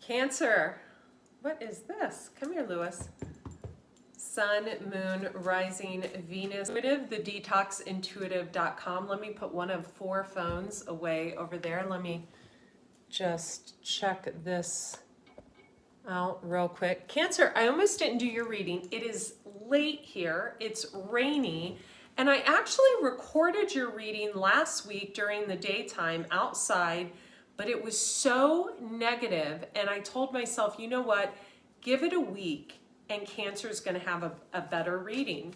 Cancer. What is this? Come here, Lewis. Sun, Moon, Rising, Venus. Intuitive, the detoxintuitive.com. Let me put one of 4 phones away over there. Let me just check this out real quick. Cancer, I almost didn't do your reading. It is late here. It's rainy. And I actually recorded your reading last week during the daytime outside, but it was so negative. And I told myself, you know what? Give it a week and Cancer is going to have a better reading.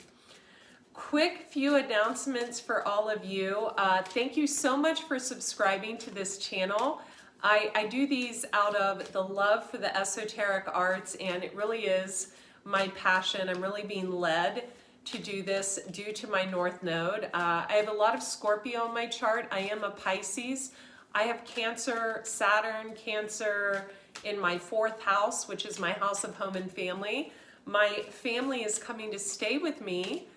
Quick few announcements for all of you. Thank you so much for subscribing to this channel. I do these out of the love for the esoteric arts, and it really is my passion. I'm really being led to do this due to my North Node. I have a lot of Scorpio in my chart. I am a Pisces. I have Cancer, Saturn, Cancer in my 4th house, which is my house of home and family. My family is coming to stay with me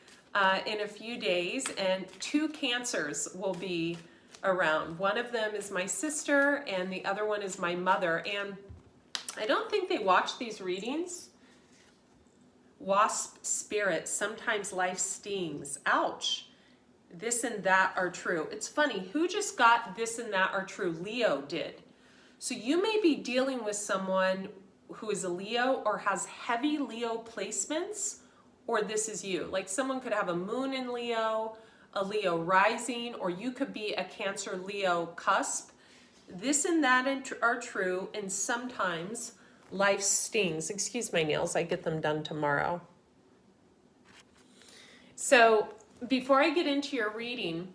in a few days, and 2 Cancers will be around. One of them is my sister, and the other one is my mother. And I don't think they watch these readings. Wasp spirit, sometimes life stings. Ouch. This and that are true. It's funny, who just got this and that are true? Leo did. So you may be dealing with someone who is a Leo or has heavy Leo placements, or this is you. Like someone could have a moon in Leo, a Leo rising, or you could be a Cancer Leo cusp. This and that are true, and sometimes life stings. Excuse my nails, I get them done tomorrow. So before I get into your reading,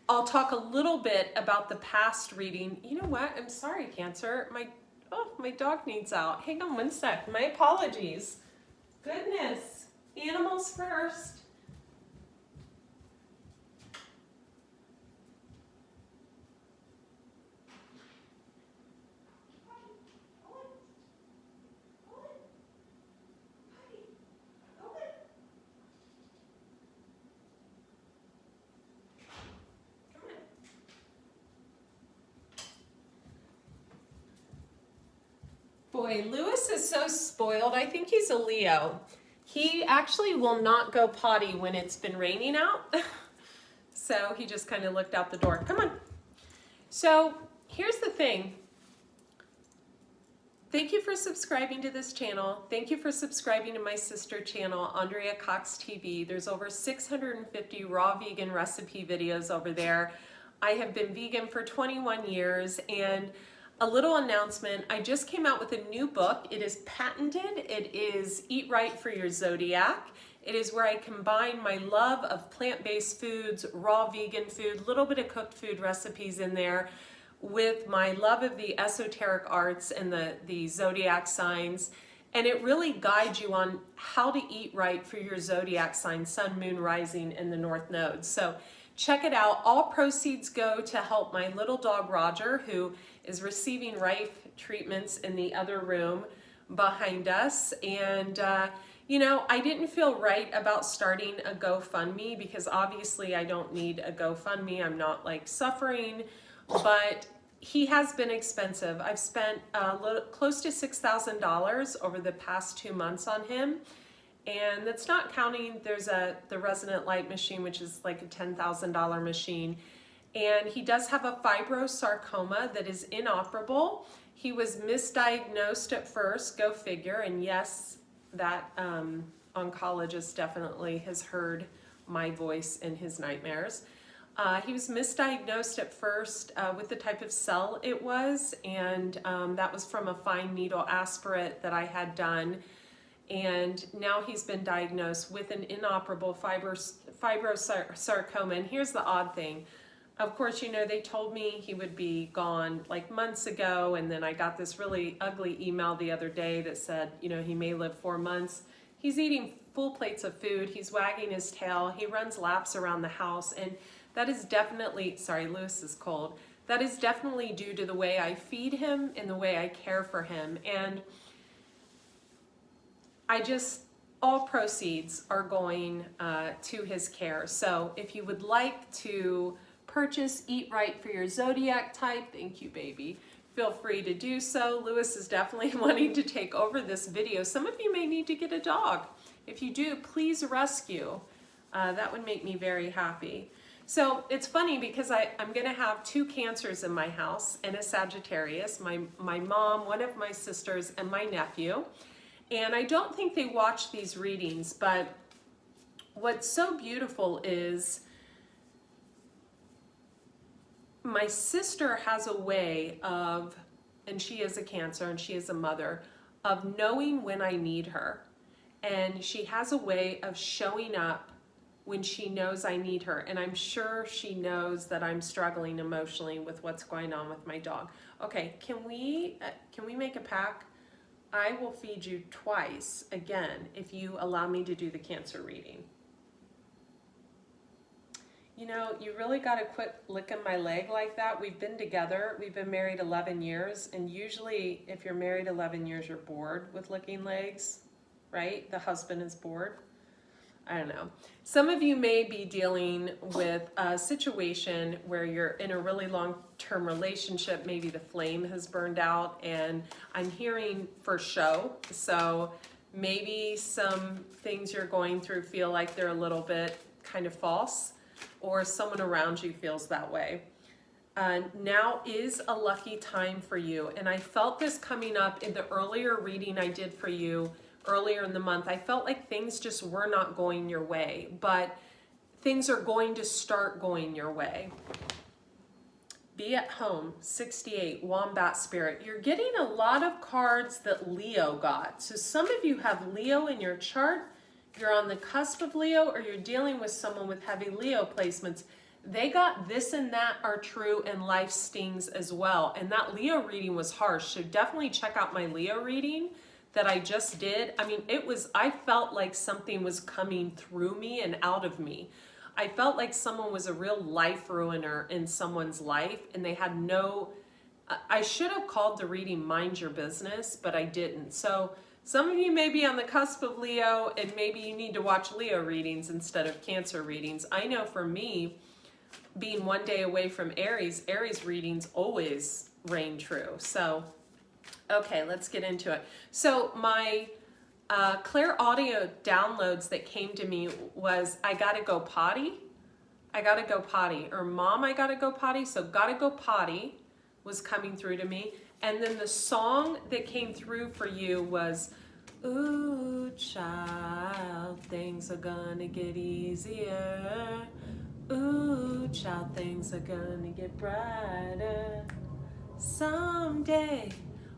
I'll talk a little bit about the past reading. You know what? I'm sorry, Cancer. My dog needs out. Hang on one sec. My apologies. Goodness. Animals first. Boy, Lewis is so spoiled. I think he's a Leo. He actually will not go potty when it's been raining out. So he just kind of looked out the door. Come on. So here's the thing. Thank you for subscribing to this channel. Thank you for subscribing to my sister channel, Andrea Cox TV. There's over 650 raw vegan recipe videos over there. I have been vegan for 21 years, and a little announcement, I just came out with a new book. It is patented. It is Eat Right for Your Zodiac. It is where I combine my love of plant-based foods, raw vegan food, little bit of cooked food recipes in there, with my love of the esoteric arts and the zodiac signs. And it really guides you on how to eat right for your zodiac sign, sun, moon, rising, and the North Node. So check it out. All proceeds go to help my little dog Roger, who is receiving Rife treatments in the other room behind us. And you know, I didn't feel right about starting a GoFundMe because obviously I don't need a GoFundMe. I'm not like suffering, but he has been expensive. I've spent close to $6,000 over the past 2 months on him. And that's not counting, there's the resonant light machine, which is like a $10,000 machine. And he does have a fibrosarcoma that is inoperable. He was misdiagnosed at first, go figure, and yes, that oncologist definitely has heard my voice in his nightmares. He was misdiagnosed at first with the type of cell it was, and that was from a fine needle aspirate that I had done. And now he's been diagnosed with an inoperable fibrosarcoma. And here's the odd thing. Of course, you know, they told me he would be gone like months ago, and then I got this really ugly email the other day that said, you know, he may live 4 months. He's eating full plates of food. He's wagging his tail. He runs laps around the house, and that is definitely, sorry, Lewis is cold. That is definitely due to the way I feed him and the way I care for him. And all proceeds are going to his care. So if you would like to purchase Eat Right for Your Zodiac type, thank you, baby. feel free to do so. Lewis is definitely wanting to take over this video. Some of you may need to get a dog. If you do, please rescue. That would make me very happy. So it's funny because I'm going to have 2 Cancers in my house and a Sagittarius, my mom, one of my sisters, and my nephew. And I don't think they watch these readings, but what's so beautiful is my sister has a way of, and she is a Cancer and she is a mother, of knowing when I need her. And she has a way of showing up when she knows I need her. And I'm sure she knows that I'm struggling emotionally with what's going on with my dog. Okay, can we make a pact? I will feed you twice again if you allow me to do the Cancer reading. You know, you really got to quit licking my leg like that. We've been together. We've been married 11 years. And usually if you're married 11 years, you're bored with licking legs, right? The husband is bored. I don't know. Some of you may be dealing with a situation where you're in a really long-term relationship. Maybe the flame has burned out, and I'm hearing for show. So maybe some things you're going through feel like they're a little bit kind of false, or someone around you feels that way. Now is a lucky time for you. And I felt this coming up in the earlier reading I did for you earlier in the month. I felt like things just were not going your way, but things are going to start going your way. Be at home, 68, Wombat Spirit. You're getting a lot of cards that Leo got. So some of you have Leo in your chart. You're on the cusp of Leo, or you're dealing with someone with heavy Leo placements. They got this and that are true, and life stings as well. And that Leo reading was harsh. So definitely check out my Leo reading that I just did. I mean, I felt like something was coming through me and out of me. I felt like someone was a real life ruiner in someone's life, and they had I should have called the reading Mind Your Business, but I didn't. So some of you may be on the cusp of Leo, and maybe you need to watch Leo readings instead of Cancer readings. I know for me, being one day away from Aries readings always reign true. So okay, let's get into it. So my clear audio downloads that came to me was, I gotta go potty. I gotta go potty. Or Mom, I gotta go potty. So gotta go potty was coming through to me. And then the song that came through for you was, ooh, child, things are gonna get easier. Ooh, child, things are gonna get brighter. Someday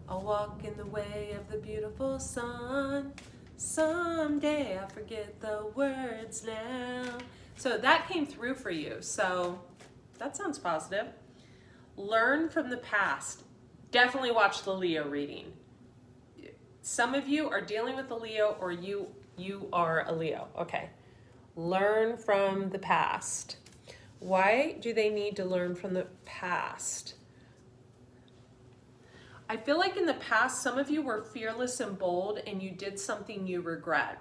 I'll walk in the way of the beautiful sun. Someday I'll forget the words now. So that came through for you. So that sounds positive. Learn from the past. Definitely watch the Leo reading. Some of you are dealing with a Leo, or you are a Leo. Okay. Learn from the past. Why do they need to learn from the past? I feel like in the past, some of you were fearless and bold, and you did something you regret.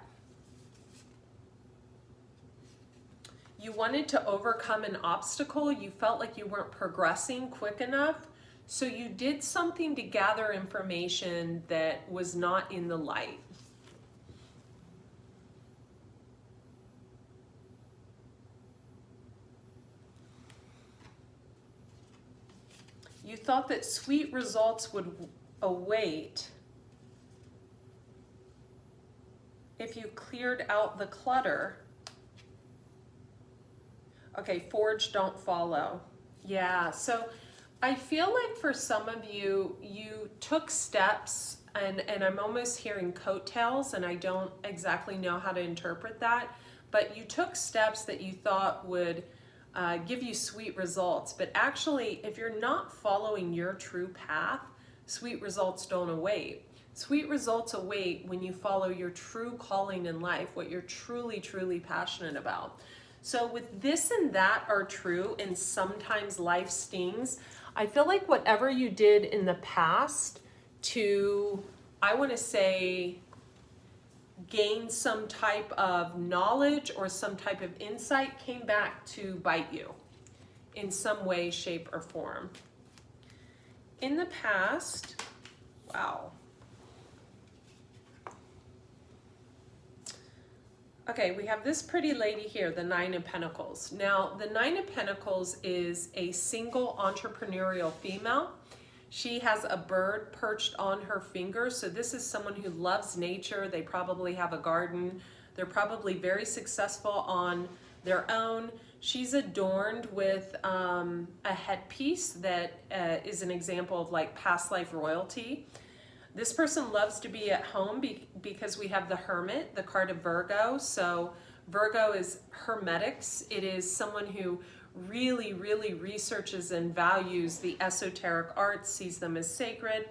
You wanted to overcome an obstacle. You felt like you weren't progressing quick enough. So you did something to gather information that was not in the light. You thought that sweet results would await if you cleared out the clutter. Okay, forge, don't follow. Yeah, so I feel like for some of you, you took steps, and I'm almost hearing coattails, and I don't exactly know how to interpret that, but you took steps that you thought would give you sweet results. But actually, if you're not following your true path, sweet results don't await. Sweet results await when you follow your true calling in life, what you're truly, truly passionate about. So with this and that are true, and sometimes life stings, I feel like whatever you did in the past to, I want to say, gain some type of knowledge or some type of insight came back to bite you in some way, shape, or form. in the past, wow. Okay, we have this pretty lady here, the Nine of Pentacles. Now, the Nine of Pentacles is a single entrepreneurial female. She has a bird perched on her finger. So this is someone who loves nature. They probably have a garden. They're probably very successful on their own. She's adorned with a headpiece that is an example of like past life royalty. This person loves to be at home because we have the Hermit, the card of Virgo. So Virgo is hermetics. It is someone who really, really researches and values the esoteric arts, sees them as sacred.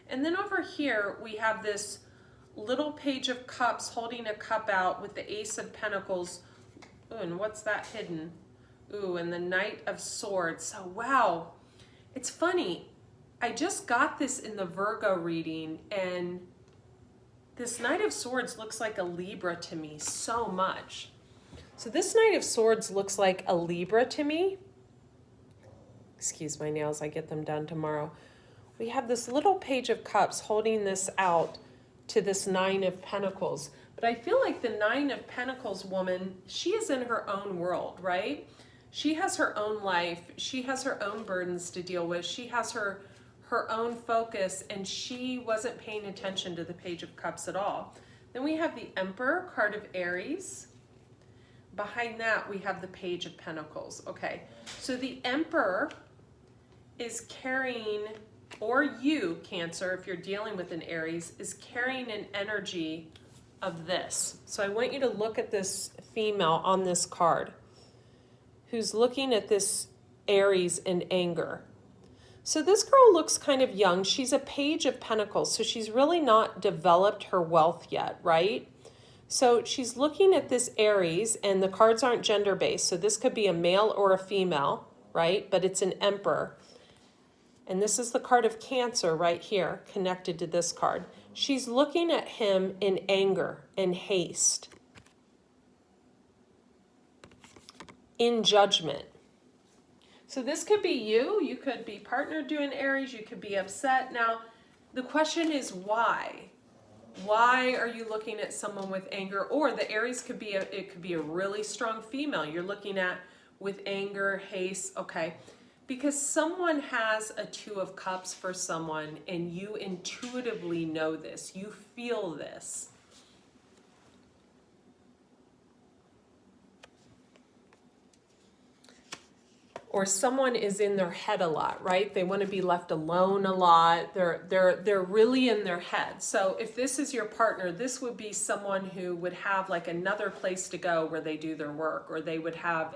And then over here, we have this little Page of Cups holding a cup out with the Ace of Pentacles. Ooh, and what's that hidden? Ooh, and the Knight of Swords. So wow, it's funny. I just got this in the Virgo reading, and this Knight of Swords looks like a Libra to me so much. So this Knight of Swords looks like a Libra to me. Excuse my nails, I get them done tomorrow. We have this little Page of Cups holding this out to this Nine of Pentacles. But I feel like the Nine of Pentacles woman, she is in her own world, right? She has her own life. She has her own burdens to deal with. She has her own focus, and she wasn't paying attention to the Page of Cups at all. Then we have the Emperor, card of Aries. Behind that, we have the Page of Pentacles. Okay, so the Emperor is carrying, or you, Cancer, if you're dealing with an Aries, is carrying an energy of this. So I want you to look at this female on this card who's looking at this Aries in anger. So this girl looks kind of young. She's a Page of Pentacles, so she's really not developed her wealth yet, right? So she's looking at this Aries, and the cards aren't gender-based, so this could be a male or a female, right? But it's an Emperor. And this is the card of Cancer right here, connected to this card. She's looking at him in anger and haste, in judgment. So this could be you. You could be partnered doing Aries. You could be upset. Now, the question is why? Why are you looking at someone with anger? Or the Aries could be it could be a really strong female you're looking at with anger, haste. Okay, because someone has a Two of Cups for someone, and you intuitively know this. You feel this. Or someone is in their head a lot, right? They want to be left alone a lot. They're really in their head. So if this is your partner, this would be someone who would have like another place to go where they do their work, or they would have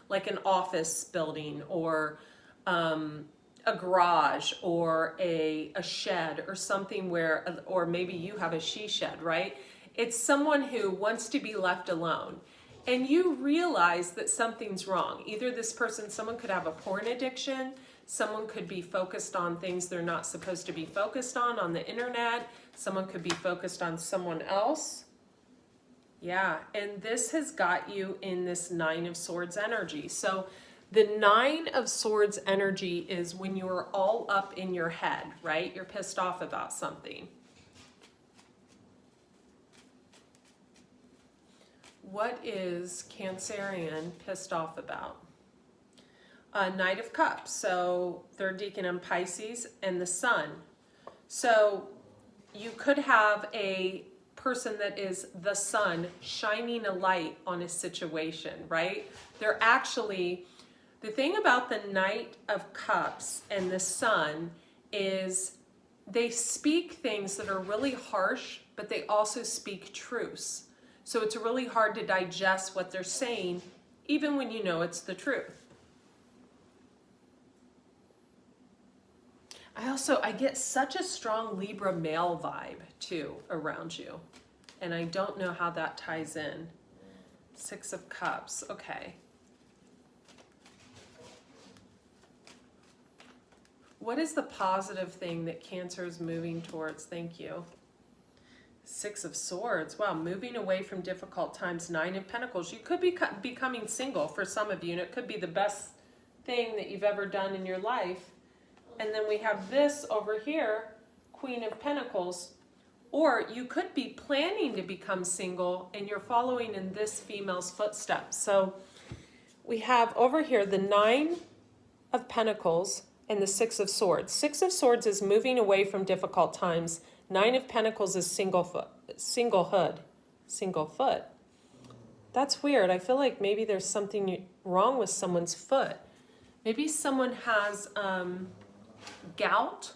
like an office building, or a garage, or a shed, or something where, or maybe you have a she shed, right? It's someone who wants to be left alone. And you realize that something's wrong. Either this person, someone could have a porn addiction, someone could be focused on things they're not supposed to be focused on the internet, someone could be focused on someone else. Yeah, and this has got you in this Nine of Swords energy. So the Nine of Swords energy is when you're all up in your head, right? You're pissed off about something. What is Cancerian pissed off about? Knight of Cups, so third decan in Pisces, and the Sun. So you could have a person that is the sun shining a light on a situation, right? They're actually, the thing about the Knight of Cups and the Sun is they speak things that are really harsh, but they also speak truths. So it's really hard to digest what they're saying, even when you know it's the truth. I get such a strong Libra male vibe, too, around you. And I don't know how that ties in. Six of Cups, okay. What is the positive thing that Cancer is moving towards? Thank you. Six of Swords. Wow, moving away from difficult times. Nine of Pentacles. You could be becoming single for some of you, and it could be the best thing that you've ever done in your life. And then we have this over here, Queen of Pentacles. Or you could be planning to become single and you're following in this female's footsteps. So we have over here the Nine of Pentacles and the Six of Swords. Six of Swords is moving away from difficult times. Nine of Pentacles is single foot. That's weird. I feel like maybe there's something wrong with someone's foot. Maybe someone has gout,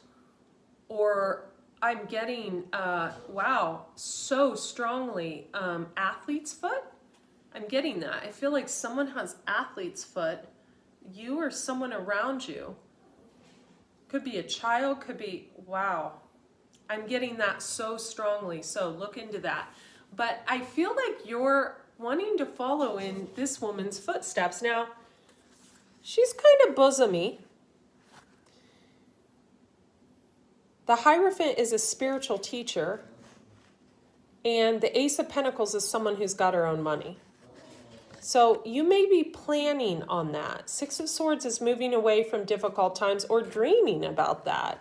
or I'm getting, wow, so strongly, athlete's foot. I'm getting that. I feel like someone has athlete's foot, you or someone around you. Could be a child, could be, wow. I'm getting that so strongly, so look into that. But I feel like you're wanting to follow in this woman's footsteps. Now, she's kind of bosomy. The Hierophant is a spiritual teacher, and the Ace of Pentacles is someone who's got her own money. So you may be planning on that. Six of Swords is moving away from difficult times or dreaming about that.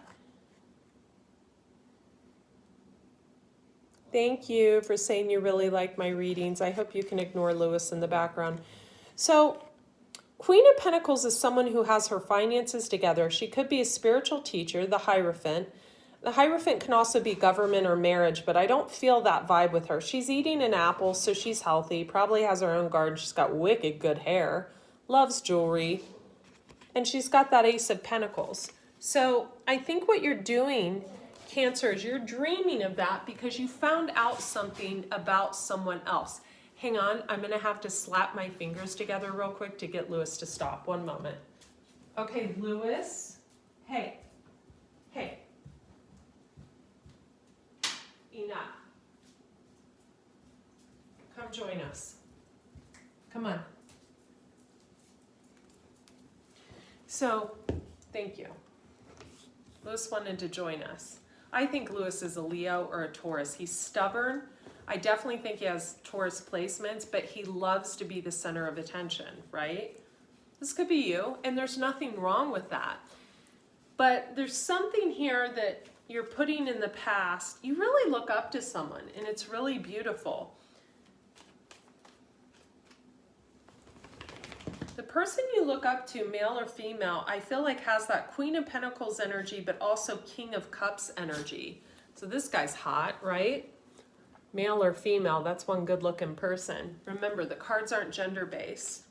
Thank you for saying you really like my readings. I hope you can ignore Lewis in the background. So Queen of Pentacles is someone who has her finances together. She could be a spiritual teacher, the Hierophant. The Hierophant can also be government or marriage, but I don't feel that vibe with her. She's eating an apple, so she's healthy, probably has her own garden. She's got wicked good hair, loves jewelry, and she's got that Ace of Pentacles. So I think what you're doing, Cancer, is you're dreaming of that because you found out something about someone else. Hang on, I'm going to have to slap my fingers together real quick to get Lewis to stop. One moment. Okay, Lewis. Hey. Hey. Enough. Come join us. Come on. So, thank you. Lewis wanted to join us. I think Lewis is a Leo or a Taurus. He's stubborn. I definitely think he has Taurus placements, but he loves to be the center of attention, right? This could be you, and there's nothing wrong with that. But there's something here that you're putting in the past. You really look up to someone, and it's really beautiful. The person you look up to, male or female, I feel like has that Queen of Pentacles energy, but also King of Cups energy. So this guy's hot, right? Male or female, that's one good-looking person. Remember, the cards aren't gender-based.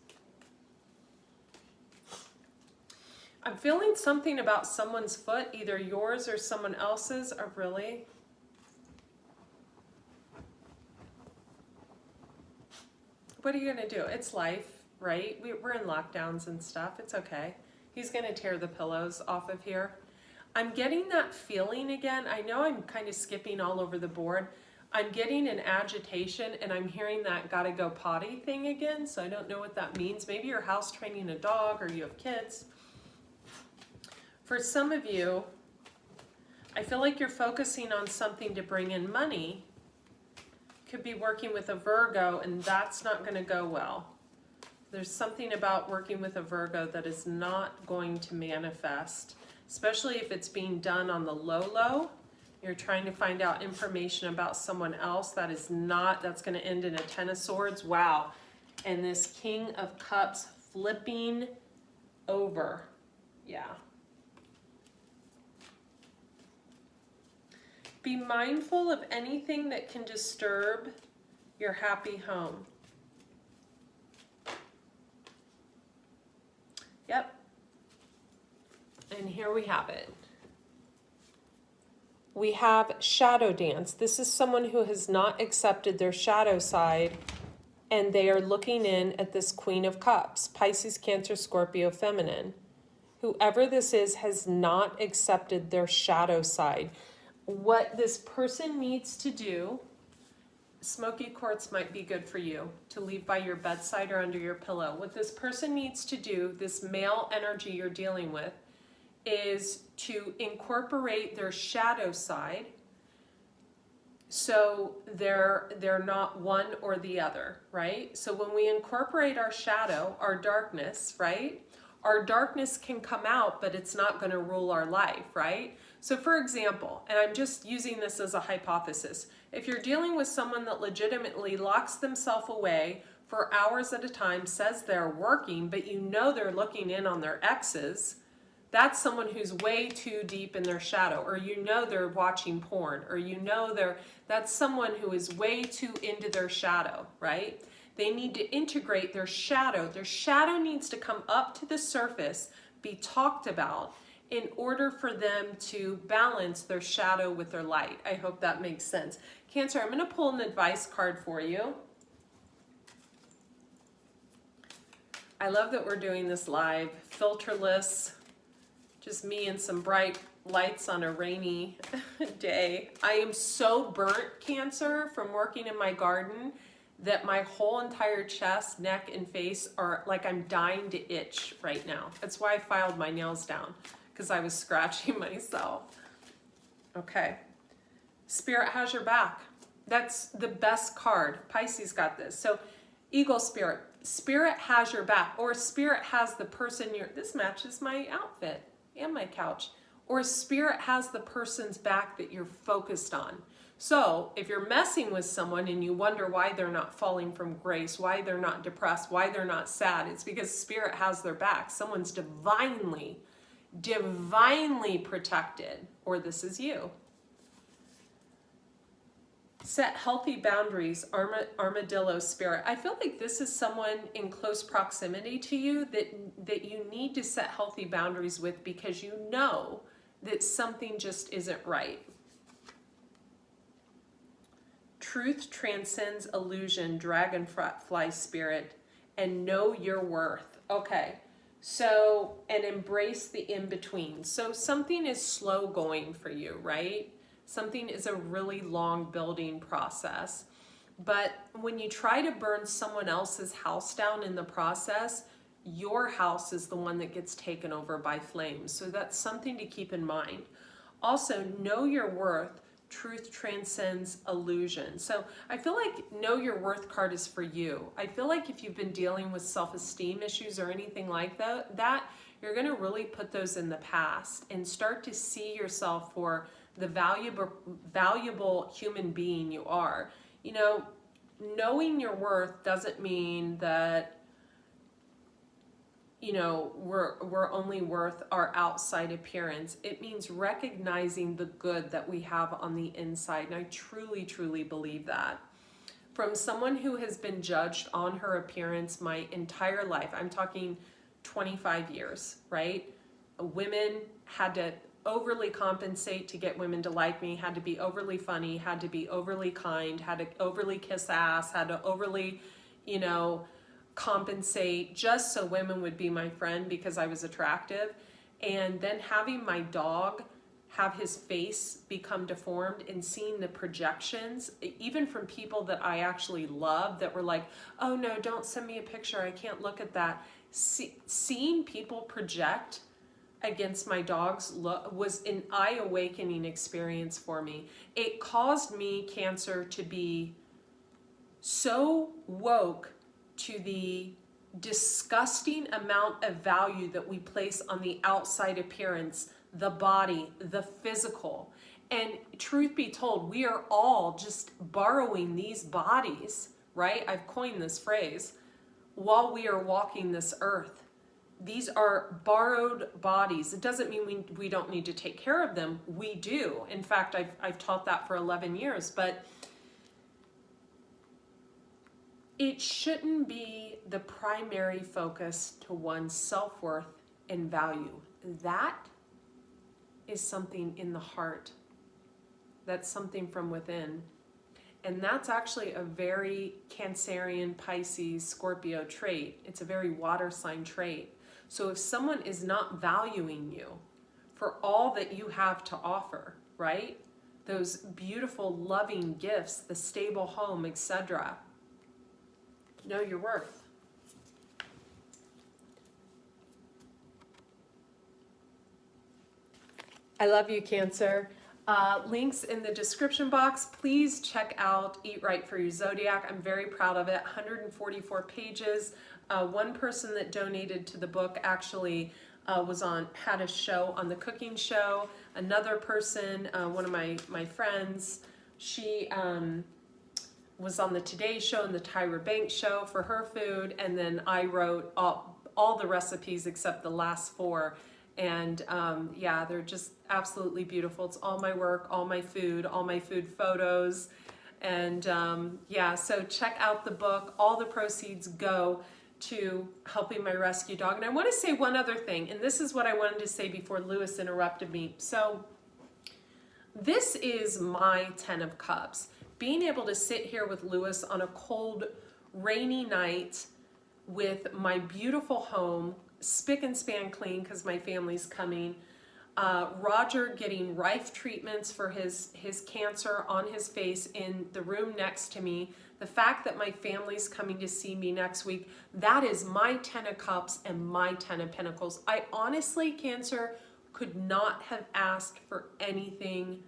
I'm feeling something about someone's foot, either yours or someone else's. Oh, really? What are you going to do? It's life, right? We're in lockdowns and stuff. It's okay. He's going to tear the pillows off of here. I'm getting that feeling again. I know I'm kind of skipping all over the board. I'm getting an agitation, and I'm hearing that gotta go potty thing again, so I don't know what that means. Maybe you're house training a dog or you have kids. For some of you, I feel like you're focusing on something to bring in money. Could be working with a Virgo, and that's not gonna go well. There's something about working with a Virgo that is not going to manifest, especially if it's being done on the low. You're trying to find out information about someone else. That is not, that's going to end in a Ten of Swords. Wow. And this King of Cups flipping over. Yeah. Be mindful of anything that can disturb your happy home. Yep. And here we have it. We have shadow dance. This is someone who has not accepted their shadow side, and they are looking in at this Queen of Cups, Pisces, Cancer, Scorpio, feminine. Whoever this is has not accepted their shadow side. What this person needs to do, smoky quartz might be good for you to leave by your bedside or under your pillow. What this person needs to do, this male energy you're dealing with, is to incorporate their shadow side, so they're not one or the other, right? So when we incorporate our shadow, our darkness, right, Our darkness can come out, but it's not going to rule our life, right? So for example, and I'm just using this as a hypothesis, if you're dealing with someone that legitimately locks themselves away for hours at a time, says they're working, but you know they're looking in on their exes, that's someone who's way too deep in their shadow, or you know they're watching porn, or you know that's someone who is way too into their shadow, right? They need to integrate their shadow. Their shadow needs to come up to the surface, be talked about, in order for them to balance their shadow with their light. I hope that makes sense. Cancer, I'm going to pull an advice card for you. I love that we're doing this live, filterless, just me and some bright lights on a rainy day. I am so burnt, Cancer, from working in my garden that my whole entire chest, neck, and face are like I'm dying to itch right now. That's why I filed my nails down, because I was scratching myself. Okay. Spirit has your back. That's the best card. Pisces got this. So Eagle Spirit. Spirit has your back, or Spirit has the person this matches my outfit and my couch, or Spirit has the person's back that you're focused on. So if you're messing with someone and you wonder why they're not falling from grace, why they're not depressed, why they're not sad, it's because Spirit has their back. Someone's divinely protected, or this is you. Set healthy boundaries, Armadillo Spirit. I feel like this is someone in close proximity to you that you need to set healthy boundaries with, because you know that something just isn't right. Truth transcends illusion, Dragonfly Spirit, and know your worth. Okay, so, and embrace the in-between. So something is slow going for you, right? Something is a really long building process. But when you try to burn someone else's house down in the process, your house is the one that gets taken over by flames. So that's something to keep in mind. Also, know your worth. Truth transcends illusion. So I feel like know your worth card is for you. I feel like if you've been dealing with self-esteem issues or anything like that, you're going to really put those in the past and start to see yourself for the valuable human being you are. You know, knowing your worth doesn't mean that, you know, we're only worth our outside appearance. It means recognizing the good that we have on the inside. And I truly, truly believe that. From someone who has been judged on her appearance my entire life, I'm talking 25 years, right? Women had to overly compensate to get women to like me, had to be overly funny, had to be overly kind, had to overly kiss ass, had to overly, you know, compensate just so women would be my friend because I was attractive. And then having my dog have his face become deformed and seeing the projections, even from people that I actually love that were like, oh no, don't send me a picture, I can't look at that. Seeing people project against my dog's look was an eye-awakening experience for me. It caused me, Cancer, to be so woke to the disgusting amount of value that we place on the outside appearance, the body, the physical. And truth be told, we are all just borrowing these bodies, right? I've coined this phrase, while we are walking this earth. These are borrowed bodies. It doesn't mean we don't need to take care of them. We do. In fact, I've taught that for 11 years, but it shouldn't be the primary focus to one's self-worth and value. That is something in the heart. That's something from within. And that's actually a very Cancerian, Pisces, Scorpio trait. It's a very water sign trait. So if someone is not valuing you for all that you have to offer, right? Those beautiful, loving gifts, the stable home, etc. Know your worth. I love you, Cancer. Links in the description box. Please check out Eat Right for Your Zodiac. I'm very proud of it. 144 pages One person that donated to the book actually had a show on the cooking show. Another person, one of my friends, she was on the Today Show and the Tyra Banks show for her food, and then I wrote all the recipes except the last 4. And yeah, they're just absolutely beautiful. It's all my work, all my food photos. And yeah, so check out the book. All the proceeds go to helping my rescue dog. And I want to say one other thing, and this is what I wanted to say before Lewis interrupted me. So this is my 10 of Cups. Being able to sit here with Lewis on a cold, rainy night with my beautiful home, spick and span clean because my family's coming. Roger getting Rife treatments for his cancer on his face in the room next to me. The fact that my family's coming to see me next week, that is my 10 of Cups and my 10 of Pentacles. I honestly, Cancer, could not have asked for anything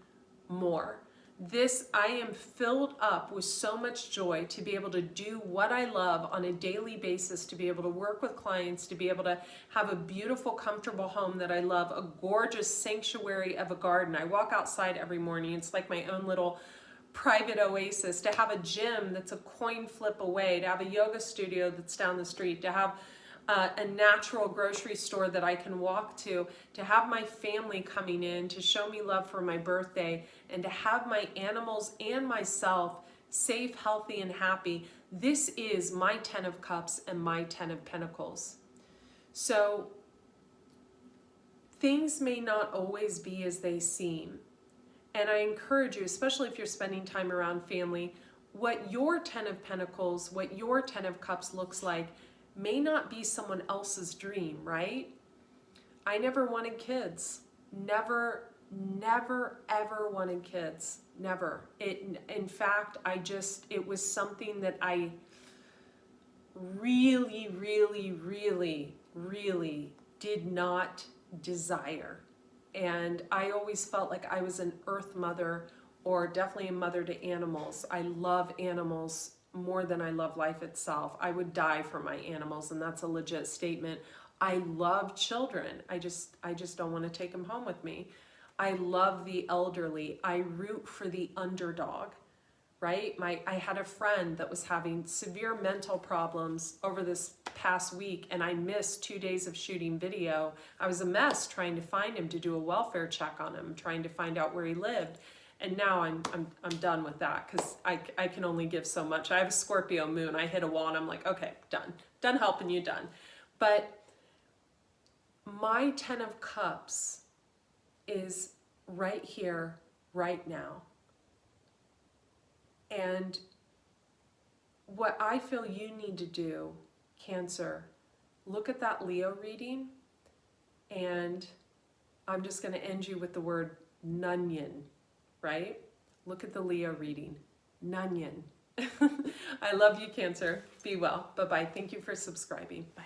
more. I am filled up with so much joy to be able to do what I love on a daily basis, to be able to work with clients, to be able to have a beautiful, comfortable home that I love, a gorgeous sanctuary of a garden. I walk outside every morning. It's like my own little private oasis, to have a gym that's a coin flip away, to have a yoga studio that's down the street, to have a natural grocery store that I can walk to have my family coming in to show me love for my birthday, and to have my animals and myself safe, healthy, and happy. This is my 10 of Cups and my 10 of Pentacles. So things may not always be as they seem. And I encourage you, especially if you're spending time around family, what your 10 of Pentacles, what your 10 of Cups looks like may not be someone else's dream, right? I never wanted kids. Never, ever wanted kids. Never. In fact, it was something that I really, really did not desire. And I always felt like I was an earth mother, or definitely a mother to animals. I love animals more than I love life itself. I would die for my animals, and that's a legit statement. I love children. I just don't want to take them home with me. I love the elderly. I root for the underdog, right? I had a friend that was having severe mental problems over this past week, and I missed 2 days of shooting video. I was a mess trying to find him, to do a welfare check on him, trying to find out where he lived. And now I'm done with that, because I can only give so much. I have a Scorpio moon. I hit a wall and I'm like, okay, done helping you, done. But my 10 of Cups is right here, right now. And what I feel you need to do, Cancer, look at that Leo reading, and I'm just going to end you with the word nunion. Right? Look at the Leo reading. Nunion. I love you, Cancer. Be well. Bye-bye. Thank you for subscribing. Bye.